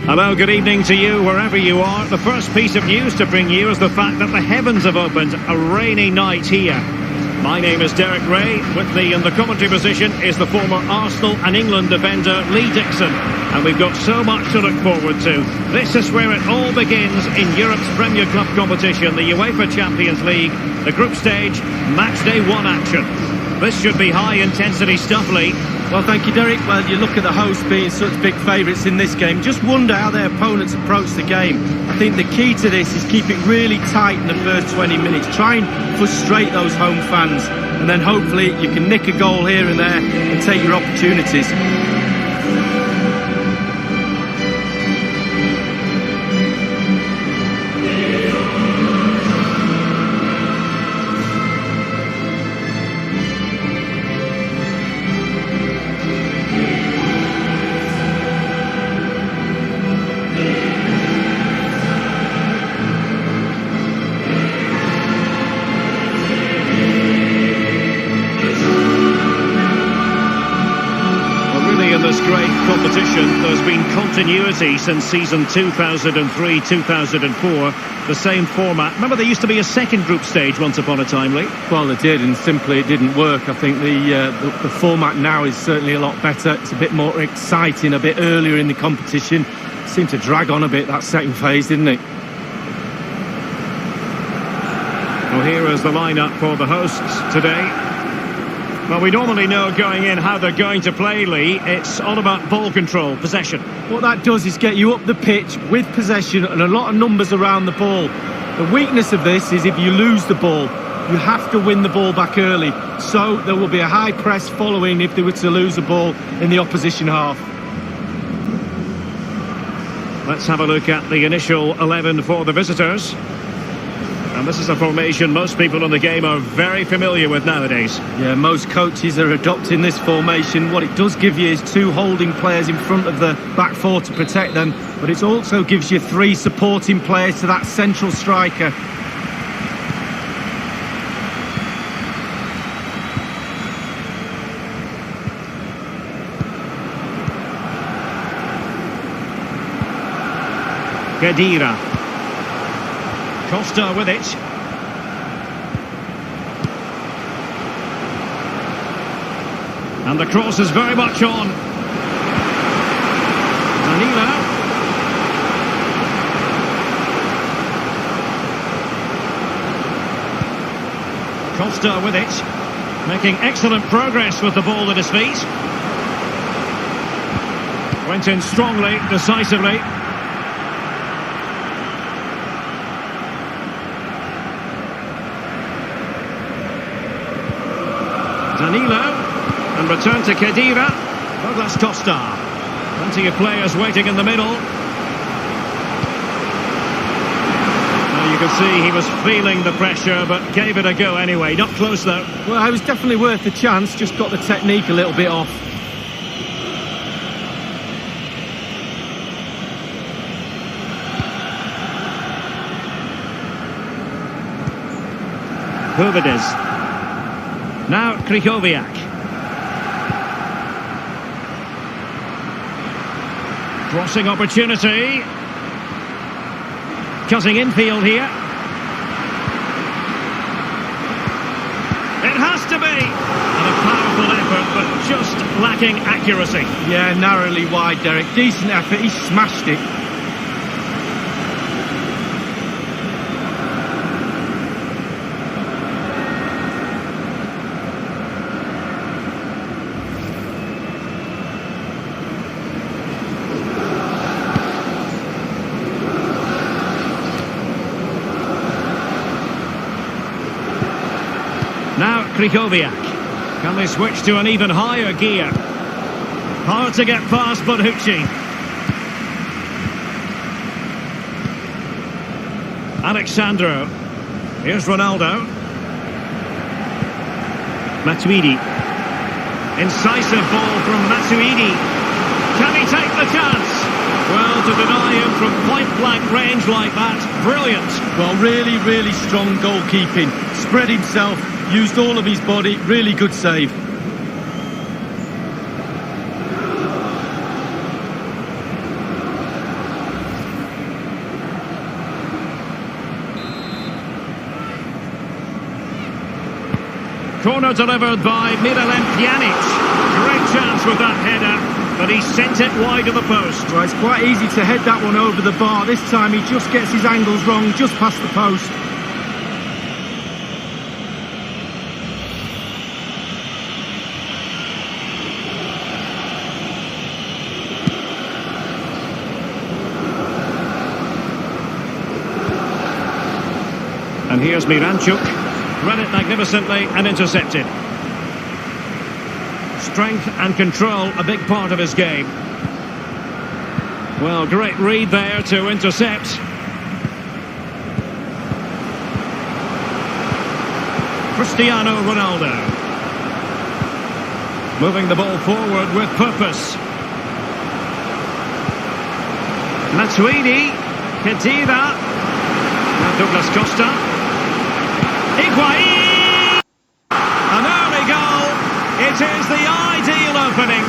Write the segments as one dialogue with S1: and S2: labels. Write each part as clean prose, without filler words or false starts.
S1: Hello, good evening to you wherever you are. The first piece of news to bring you is the fact that the heavens have opened. A rainy night here. My name is Derek Ray. With me in the commentary position is the former Arsenal and England defender Lee Dixon. And we've got so much to look forward to. This is where it all begins in Europe's Premier Club competition, the UEFA Champions League, the group stage, match day 1 action. This should be high-intensity stuff, Lee.
S2: Well, thank you, Derek. Well, you look at the hosts being such big favourites in this game. Just wonder how their opponents approach the game. I think the key to this is keep it really tight in the first 20 minutes. Try and frustrate those home fans. And then hopefully you can nick a goal here and there and take your opportunities.
S1: Competition. There's been continuity since season 2003-2004, the same format. Remember, there used to be a second group stage once upon a time, Lee?
S2: Well, they did, and simply it didn't work. I think the format now is certainly a lot better. It's a bit more exciting, a bit earlier in the competition. It seemed to drag on a bit, that second phase, didn't it?
S1: Well, here is the lineup for the hosts today. Well, we normally know going in how they're going to play, Lee. It's all about ball control, possession.
S2: What that does is get you up the pitch with possession and a lot of numbers around the ball. The weakness of this is if you lose the ball, you have to win the ball back early. So there will be a high press following if they were to lose the ball in the opposition half.
S1: Let's have a look at the initial 11 for the visitors. And this is a formation most people in the game are very familiar with nowadays.
S2: Yeah, most coaches are adopting this formation. What it does give you is 2 holding players in front of the back 4 to protect them, but it also gives you 3 supporting players to that central striker.
S1: Khedira. Costa with it. And the cross is very much on. Danilo. Costa with it. Making excellent progress with the ball at his feet. Went in strongly, decisively. Danilo, and return to Khedira. Douglas Costa. Plenty of players waiting in the middle. Now you can see he was feeling the pressure, but gave it a go anyway. Not close though.
S2: Well, it was definitely worth the chance, just got the technique a little bit off.
S1: Hurvides. Now Krychowiak. Crossing opportunity. Cutting infield here. It has to be. And a powerful effort, but just lacking accuracy.
S2: Yeah, narrowly wide, Derek. Decent effort, he smashed it.
S1: Now Krychowiak. Can they switch to an even higher gear? Hard to get past Bonucci. Alexandro. Here's Ronaldo. Matuidi. Incisive ball from Matuidi. Can he take the chance? Well, to deny him from point-blank range like that, brilliant.
S2: Well, really, really strong goalkeeping. Spread himself, used all of his body, really good save.
S1: Corner delivered by Miralem Pjanic. Great chance with that header, but he sent it wide of the post.
S2: Well, it's quite easy to head that one over the bar. This time he just gets his angles wrong, just past the post.
S1: And here's Miranchuk. Read it magnificently and intercepted. Strength and control, a big part of his game. Well, great read there to intercept. Cristiano Ronaldo. Moving the ball forward with purpose. Matuidi. Khedira. Now Douglas Costa. Higuain! An early goal. It is the ideal opening.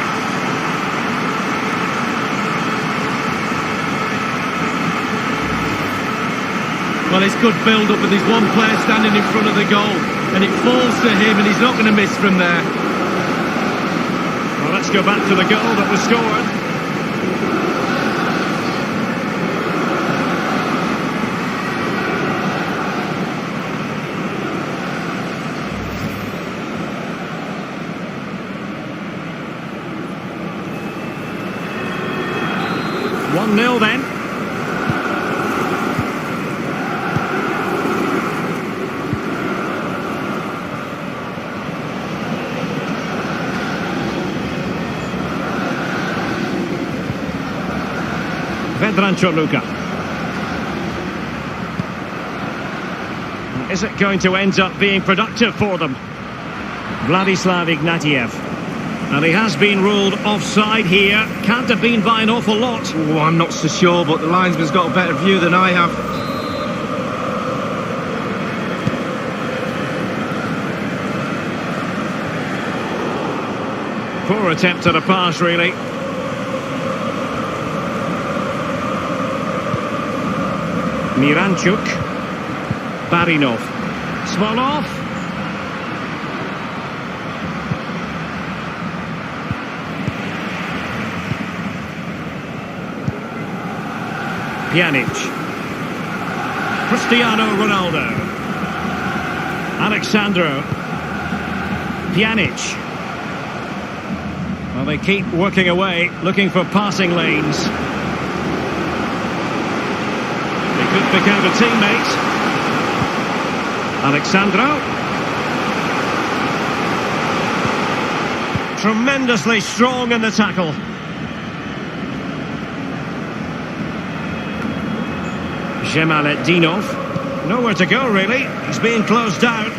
S2: Well, it's good build-up, and there's one player standing in front of the goal, and it falls to him, and he's not going to miss from there.
S1: Well, let's go back to the goal that was scored. Nil then. Vedran Chorluka. Is it going to end up being productive for them? Vladislav Ignatiev. And he has been ruled offside here. Can't have been by an awful lot.
S2: Oh, I'm not so sure, but the linesman's got a better view than I have.
S1: Poor attempt at a pass, really. Miranchuk. Barinov. Smolov. Pjanic. Cristiano Ronaldo. Alexandro. Pjanic. Well, they keep working away, looking for passing lanes. They could pick out a teammate. Alexandro. Tremendously strong in the tackle. Jemaletdinov. Nowhere to go, really. He's being closed down.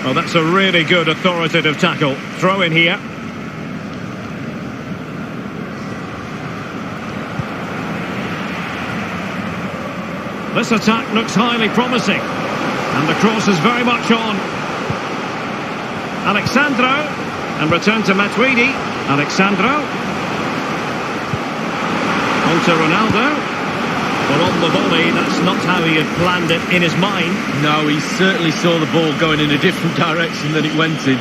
S1: Oh, that's a really good authoritative tackle. Throw in here. This attack looks highly promising. And the cross is very much on. Alexandro. And return to Matuidi. Alexandro. On to Ronaldo. Well, on the volley, that's not how he had planned it in his mind.
S2: No, he certainly saw the ball going in a different direction than it went in.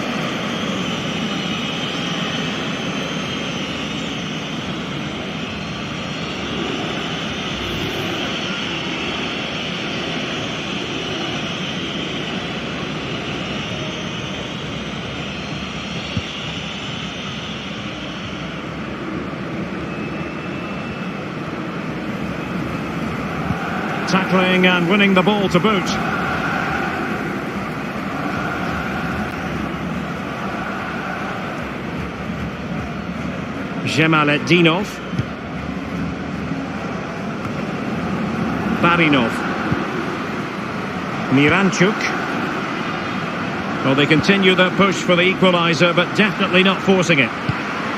S1: Tackling and winning the ball to boot. Jemaletdinov. Barinov. Miranchuk. Well, they continue their push for the equaliser, but definitely not forcing it.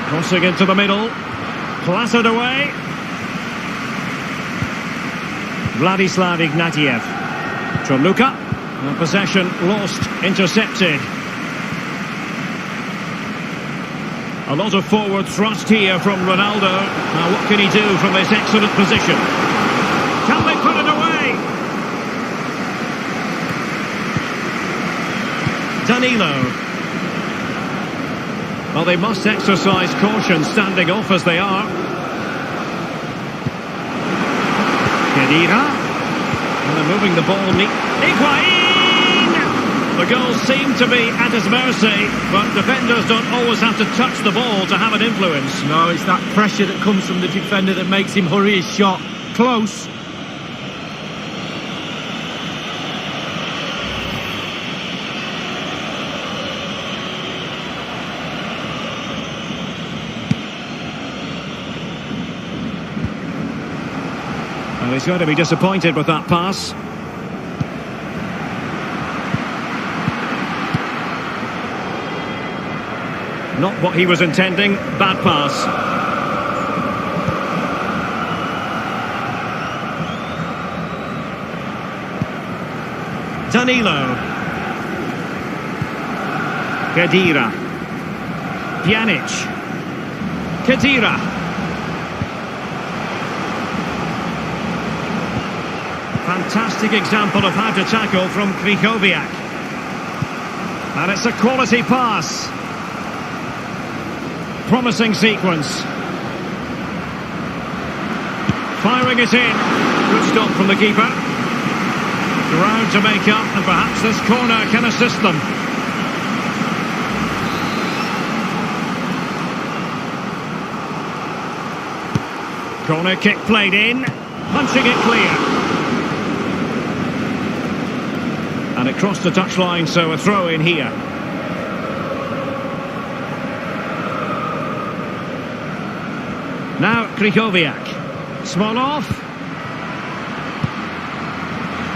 S1: Crossing into the middle. Clattered away. Vladislav Ignatiev. Chorluka. Possession lost, intercepted. A lot of forward thrust here from Ronaldo. Now what can he do from this excellent position? Can they put it away? Danilo. Well, they must exercise caution standing off as they are. Kedira. And they're moving the ball neat. Higuain! The goals seem to be at his mercy, but defenders don't always have to touch the ball to have an influence.
S2: No, it's that pressure that comes from the defender that makes him hurry his shot. Close.
S1: Well, he's going to be disappointed with that pass. Not what he was intending. Bad pass. Danilo. Kedira. Pjanic. Kedira. Fantastic example of how to tackle from Krychowiak. And it's a quality pass. Promising sequence. Firing it in. Good stop from the keeper. Ground to make up, and perhaps this corner can assist them. Corner kick played in. Punching it clear. And it crossed the touchline, so a throw in here. Now Krychowiak. Smolov.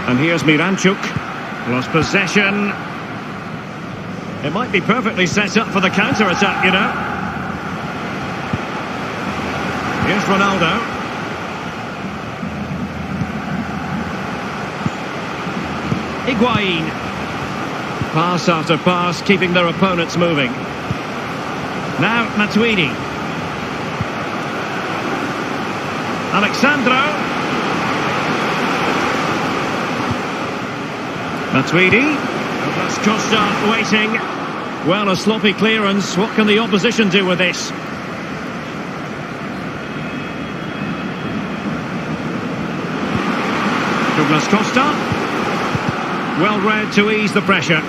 S1: And here's Miranchuk. Lost possession. It might be perfectly set up for the counter-attack, you know. Here's Ronaldo. Higuain. Pass after pass, keeping their opponents moving. Now Matuidi. Alexandro. Matuidi. That's Costa waiting. Well, a sloppy clearance. What can the opposition do with this? Douglas Costa. Well read to ease the pressure.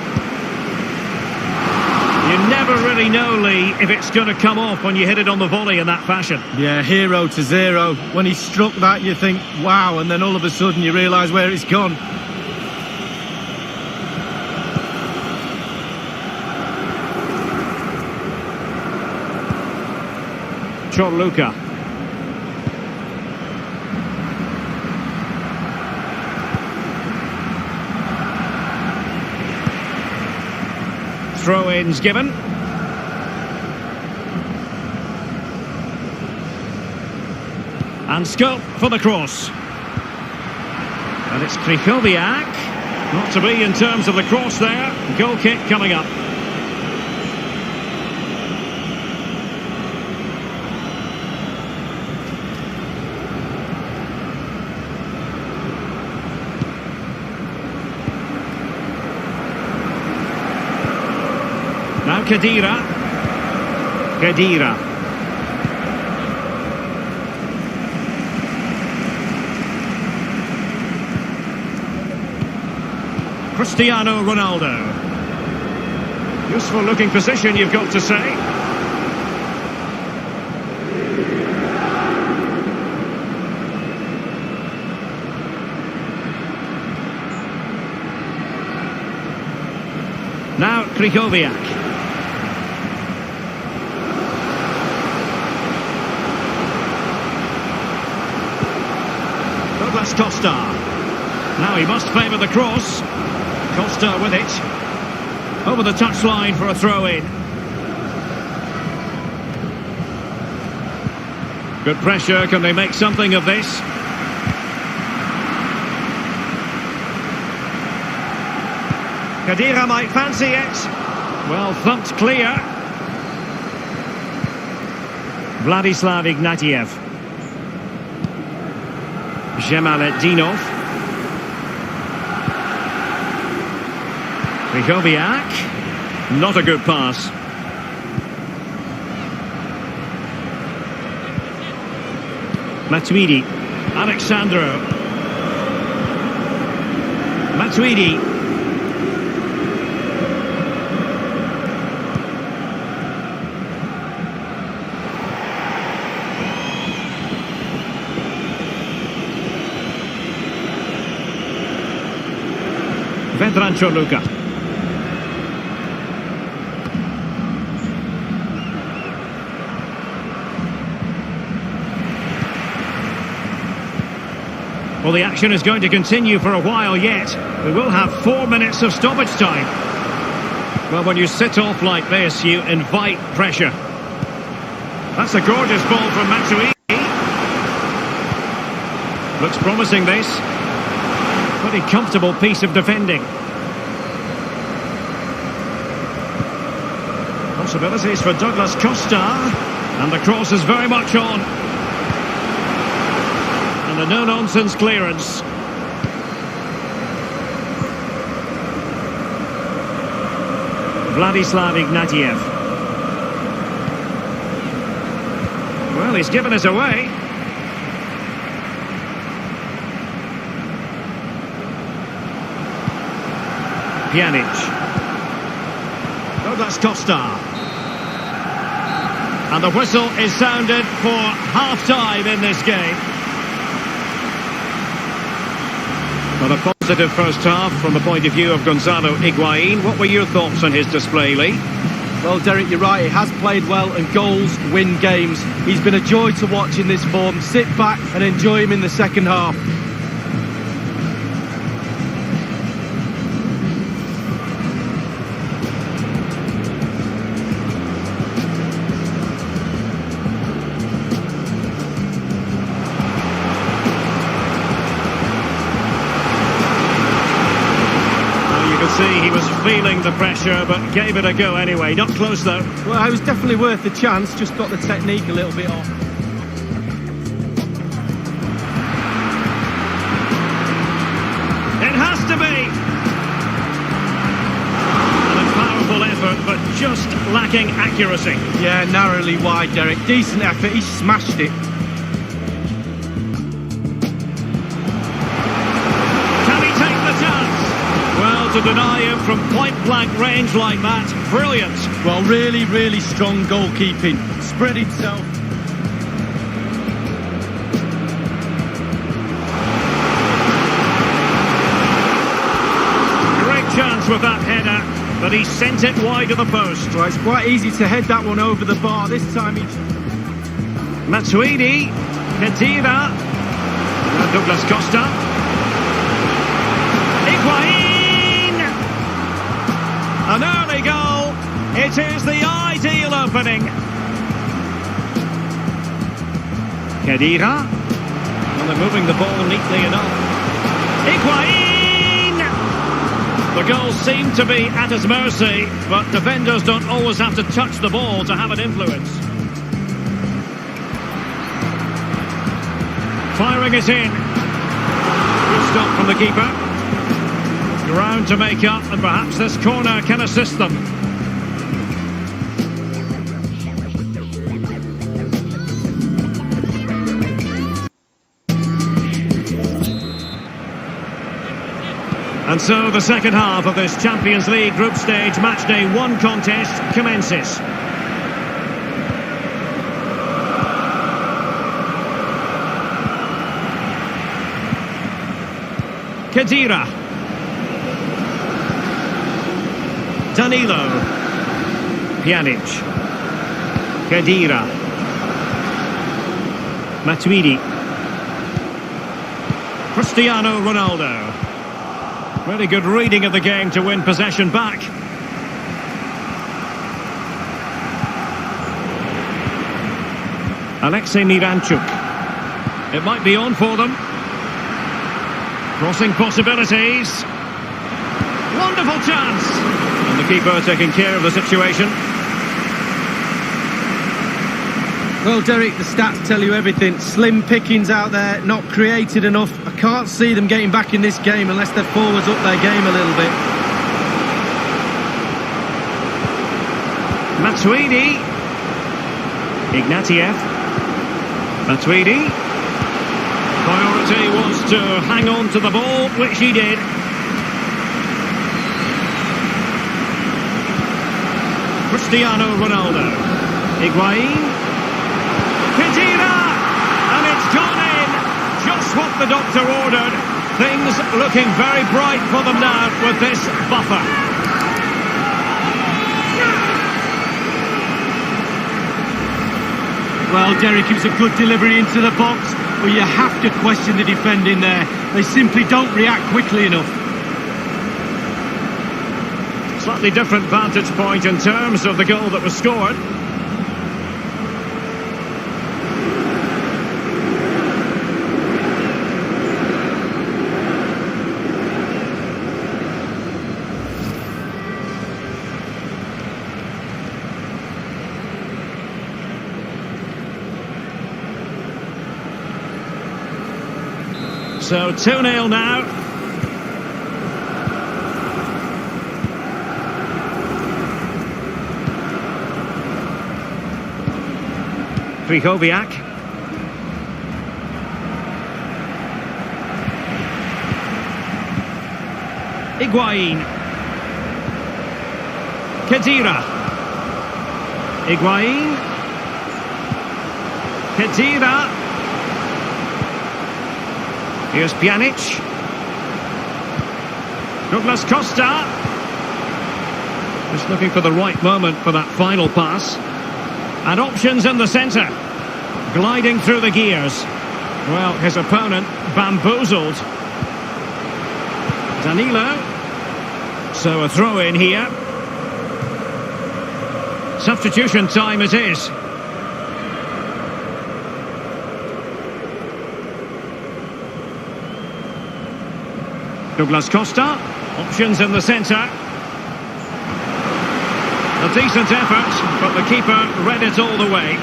S1: You never really know, Lee, if it's going to come off when you hit it on the volley in that fashion.
S2: Yeah, 0-0. When he struck that, you think, wow, and then all of a sudden you realise where it's gone.
S1: Luka. Throw-ins given. And scope for the cross. And it's Krychowiak. Not to be in terms of the cross there. Goal kick coming up. Now Kedira. Kedira. Cristiano Ronaldo. Useful looking position, you've got to say. Now Krychowiak. Douglas Costa. Now he must favour the cross. Costa with it. Over the touchline for a throw-in. Good pressure. Can they make something of this? Kedira might fancy it. Well thumped clear. Vladislav Ignatiev. Zhemaletdinov. Krychowiak. Not a good pass. Matuidi. Alexandro. Matuidi. Vedrancho Luka. Well, the action is going to continue for a while yet. We will have 4 minutes of stoppage time. Well, when you sit off like this, you invite pressure. That's a gorgeous ball from Matuidi. Looks promising, this. Pretty comfortable piece of defending. Possibilities for Douglas Costa. And the cross is very much on. And a no-nonsense clearance. Vladislav Ignatiev. Well, he's given us away. Pjanic. Douglas Costa. And the whistle is sounded for half-time in this game. Well, a positive first half from the point of view of Gonzalo Higuain. What were your thoughts on his display, Lee?
S2: Well, Derek, you're right. He has played well, and goals win games. He's been a joy to watch in this form. Sit back and enjoy him in the second half.
S1: See, he was feeling the pressure, but gave it a go anyway. Not close, though.
S2: Well, it was definitely worth the chance, just got the technique a little bit off.
S1: It has to be! And a powerful effort, but just lacking accuracy.
S2: Yeah, narrowly wide, Derek. Decent effort, he smashed it.
S1: To deny him from point-blank range like that, brilliant.
S2: Well, really, really strong goalkeeping. Spread himself.
S1: Great chance with that header, but he sent it wide of the post.
S2: Well, it's quite easy to head that one over the bar. This time he...
S1: Matuidi, Khedira, and Douglas Costa. Higuain! An early goal. It is the ideal opening. Khedira. Well, they're moving the ball neatly enough. Higuain! The goal seemed to be at his mercy, but defenders don't always have to touch the ball to have an influence. Firing it in. Good stop from the keeper. Ground to make up, and perhaps this corner can assist them. And so the second half of this Champions League group stage matchday 1 contest commences. Khedira. Danilo. Pjanic. Khedira. Matuidi. Cristiano Ronaldo. Really good reading of the game to win possession back. Alexei Miranchuk. It might be on for them. Crossing possibilities. Wonderful chance. And the keeper taking care of the situation.
S2: Well, Derek, the stats tell you everything. Slim pickings out there, not created enough. I can't see them getting back in this game unless their forwards up their game a little bit.
S1: Matuidi. Ignatiev. Matuidi. Priority was to hang on to the ball, which he did. Cristiano Ronaldo. Higuain. Khedira! And it's gone in! Just what the doctor ordered. Things looking very bright for them now with this buffer.
S2: Well, Derek, it was a good delivery into the box, but you have to question the defending there. They simply don't react quickly enough.
S1: Slightly different vantage point in terms of the goal that was scored. So 2-0 now. Krychowiak. Higuain. Khedira. Higuain. Khedira. Here's Pjanic. Douglas Costa. Just looking for the right moment for that final pass. And options in the centre. Gliding through the gears. Well, his opponent bamboozled. Danilo. So a throw in here. Substitution time it is. Douglas Costa, options in the centre. A decent effort, but the keeper read it all the way.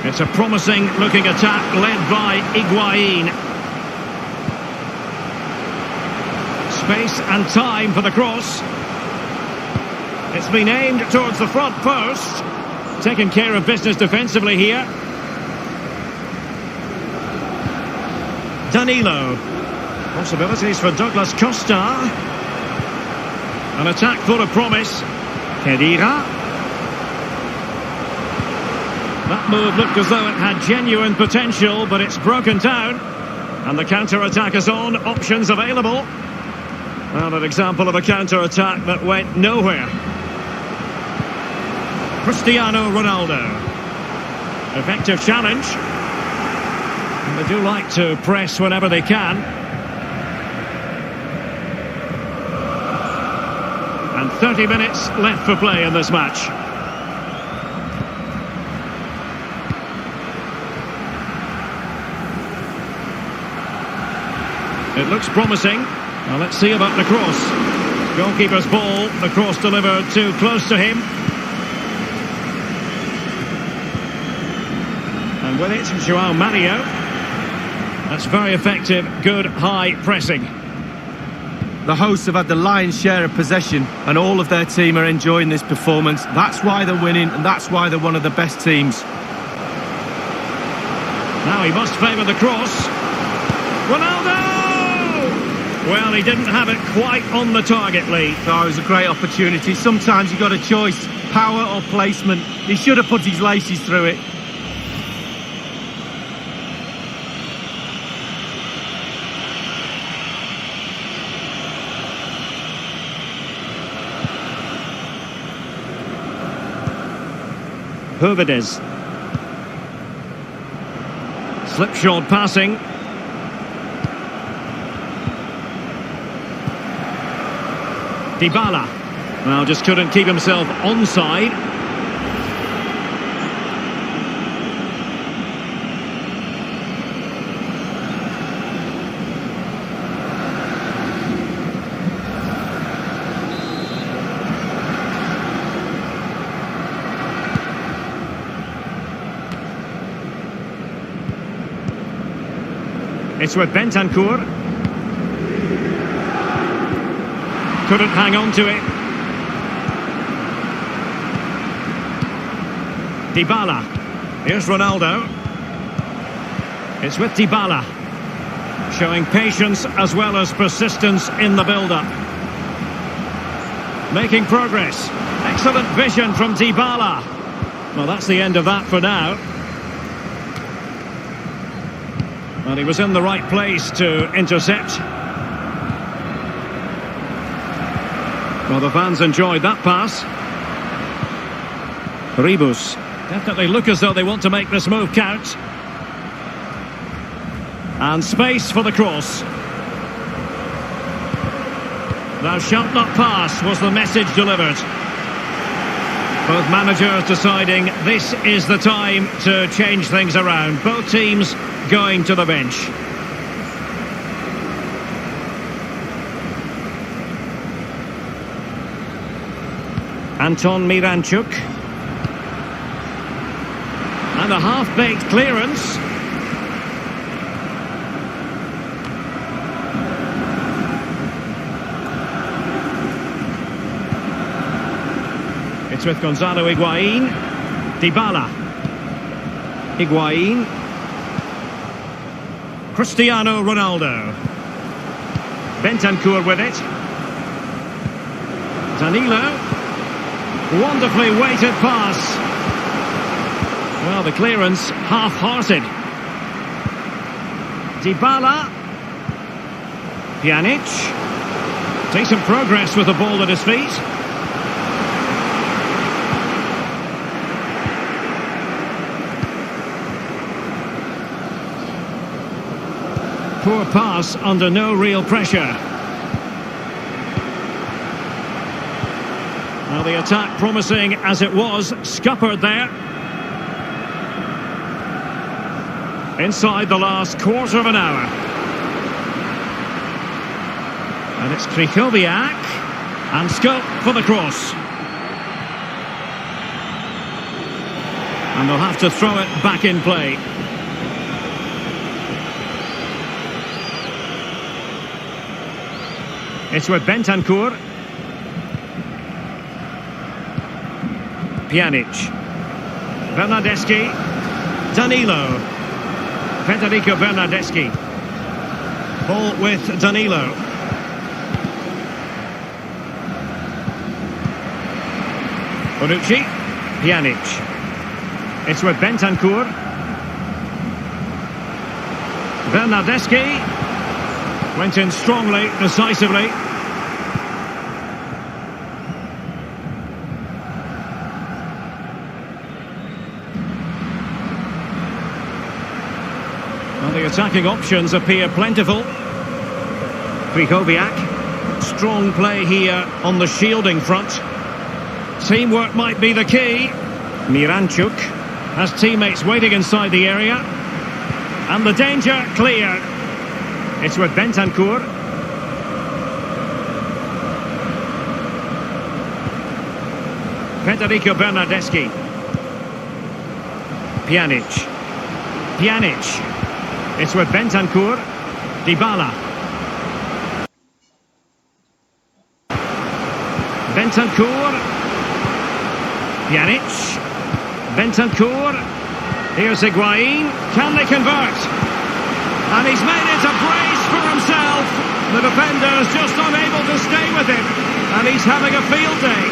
S1: It's a promising looking attack led by Higuain. Space and time for the cross. It's been aimed towards the front post. Taking care of business defensively here. Danilo. Possibilities for Douglas Costa. An attack full of promise. Khedira. That move looked as though it had genuine potential, but it's broken down. And the counter-attack is on, options available. Well, an example of a counter-attack that went nowhere. Cristiano Ronaldo. Effective challenge. And they do like to press whenever they can. And 30 minutes left for play in this match. It looks promising. Now let's see about the cross. Goalkeeper's ball, the cross delivered too close to him. And with it, João Mario. That's very effective, good high pressing.
S2: The hosts have had the lion's share of possession, and all of their team are enjoying this performance. That's why they're winning, and that's why they're one of the best teams.
S1: Now he must favour the cross. Ronaldo! Well, he didn't have it quite on the target, Lee.
S2: Oh, it was a great opportunity. Sometimes you've got a choice, power or placement. He should have put his laces through it.
S1: Hövedes. Slipshod passing. Dybala. Well, just couldn't keep himself onside. It's with Bentancur. Couldn't hang on to it. Dybala. Here's Ronaldo. It's with Dybala. Showing patience as well as persistence in the build-up. Making progress. Excellent vision from Dybala. Well, that's the end of that for now. Well, he was in the right place to intercept. Well, the fans enjoyed that pass. Ribus. Definitely look as though they want to make this move count. And space for the cross. Thou shalt not pass was the message delivered. Both managers deciding this is the time to change things around. Both teams going to the bench. Anton Miranchuk. And a half-baked clearance. It's with Gonzalo Higuain. Dybala. Higuain. Cristiano Ronaldo. Bentancur with it. Danilo. Wonderfully weighted pass. Well, the clearance half-hearted. Dybala. Pjanic. Decent progress with the ball at his feet. Poor pass under no real pressure. Now the attack promising as it was, scuppered there. Inside the last quarter of an hour. And it's Krychowiak. And scope for the cross. And they'll have to throw it back in play. It's with Bentancur. Pjanic. Bernardeschi. Danilo. Federico Bernardeschi. Ball with Danilo. Bonucci. Pjanic. It's with Bentancur. Bernardeschi. Went in strongly, decisively. Well, the attacking options appear plentiful. Krychowiak. Strong play here on the shielding front. Teamwork might be the key. Miranchuk has teammates waiting inside the area. And the danger clear. It's with Bentancur. Federico Bernardeschi. Pjanic. Pjanic. It's with Bentancur. Dybala. Bentancur. Pjanic. Bentancur. Here's Higuain. Can they convert? And he's made it a brace for himself. The defender's just unable to stay with him. And he's having a field day.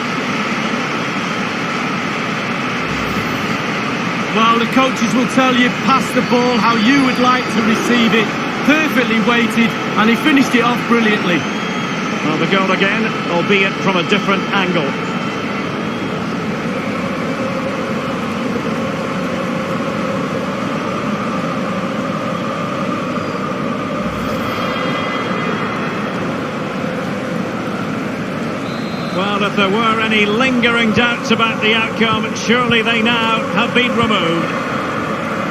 S2: Well, the coaches will tell you, pass the ball how you would like to receive it. Perfectly weighted, and he finished it off brilliantly.
S1: Well, the goal again, albeit from a different angle. Well, if there were any lingering doubts about the outcome, surely they now have been removed.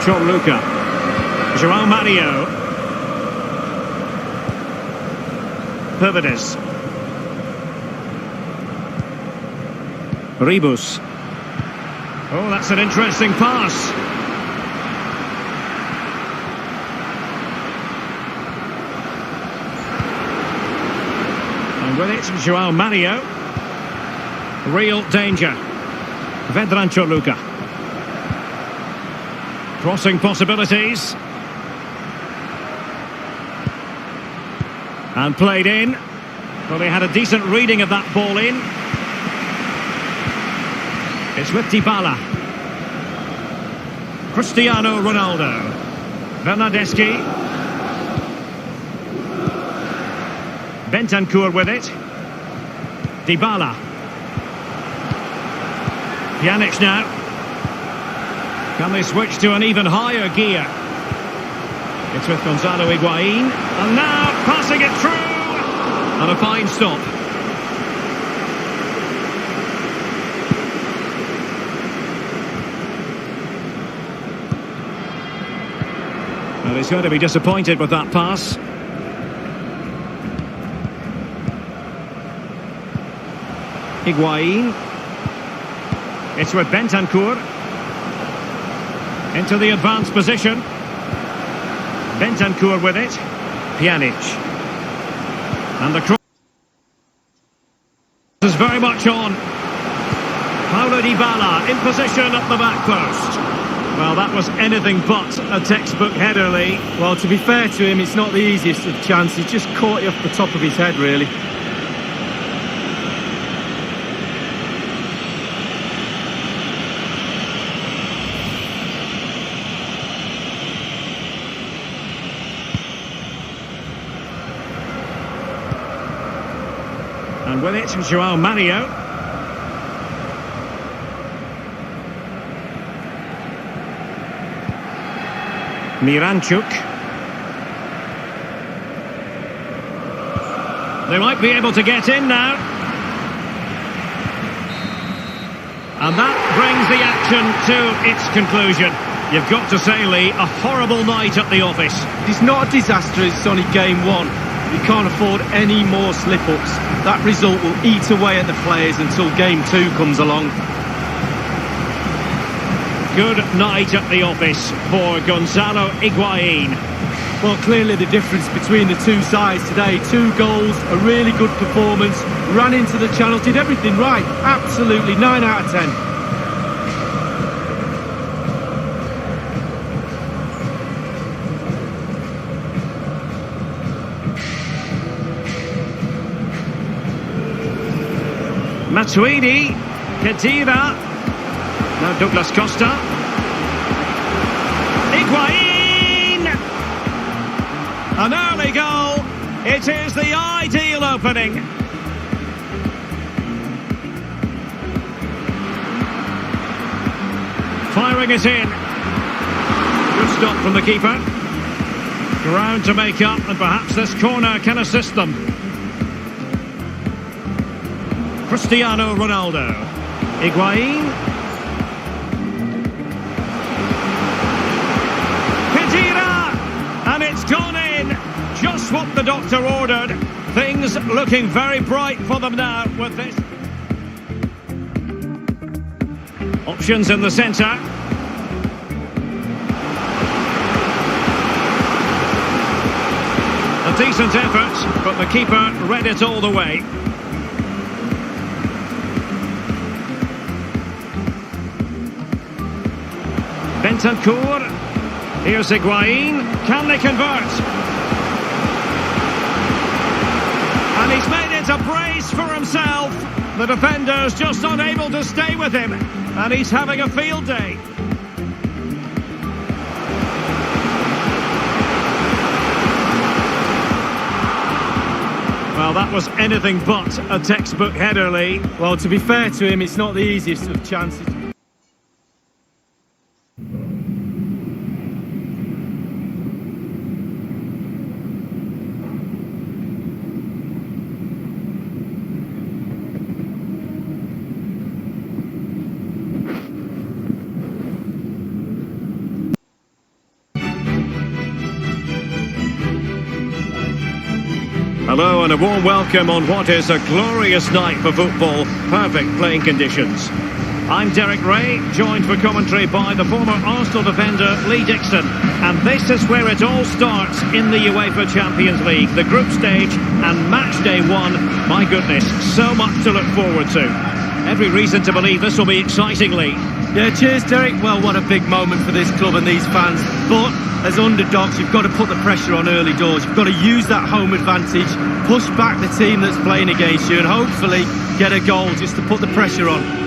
S1: Gianluca. João Mario. Pervides. Ribus. Oh, that's an interesting pass. And with it, João Mario. Real danger. Vedran Chorluka. Crossing possibilities. And played in. Well, they had a decent reading of that ball in. It's with Dybala. Cristiano Ronaldo. Bernardeschi. Bentancur with it. Dybala. Pjanic now. Can they switch to an even higher gear? It's with Gonzalo Higuain. And now passing it through. And a fine stop. Well, he's going to be disappointed with that pass. Higuain. It's with Bentancur. Into the advanced position. Bentancur with it. Pjanic. And the cross is very much on. Paulo Dybala in position at the back post. Well, that was anything but a textbook header, Lee.
S2: Well, to be fair to him, it's not the easiest of chances. He just caught it off the top of his head, really.
S1: And with it, João Mario. Miranchuk. They might be able to get in now. And that brings the action to its conclusion. You've got to say, Lee, a horrible night at the office.
S2: It's not a disaster, it's only game one. You can't afford any more slip-ups. That result will eat away at the players until game two comes along.
S1: Good night at the office for Gonzalo Higuain.
S2: Well, clearly the difference between the two sides today. 2 goals, a really good performance, ran into the channel, did everything right. Absolutely, 9 out of 10.
S1: Matuidi, Khedira, now Douglas Costa, Higuain, an early goal, it is the ideal opening. Firing it in, good stop from the keeper, ground to make up and perhaps this corner can assist them. Cristiano Ronaldo. Higuain. Khedira! And it's gone in. Just what the doctor ordered. Things looking very bright for them now with this. Options in the centre. A decent effort, but the keeper read it all the way. Bentancur, here's Higuain, can they convert? And he's made it a brace for himself. The defender's just unable to stay with him, and he's having a field day. Well, that was anything but a textbook header, Lee.
S2: Well, to be fair to him, it's not the easiest of chances.
S1: Hello and a warm welcome on what is a glorious night for football. Perfect playing conditions. I'm Derek Ray, joined for commentary by the former Arsenal defender Lee Dixon. And this is where it all starts in the UEFA Champions League. The group stage and match day 1. My goodness, so much to look forward to. Every reason to believe this will be exciting, Lee.
S2: Yeah, cheers, Derek. Well, what a big moment for this club and these fans. But as underdogs, you've got to put the pressure on early doors. You've got to use that home advantage, push back the team that's playing against you, and hopefully get a goal just to put the pressure on.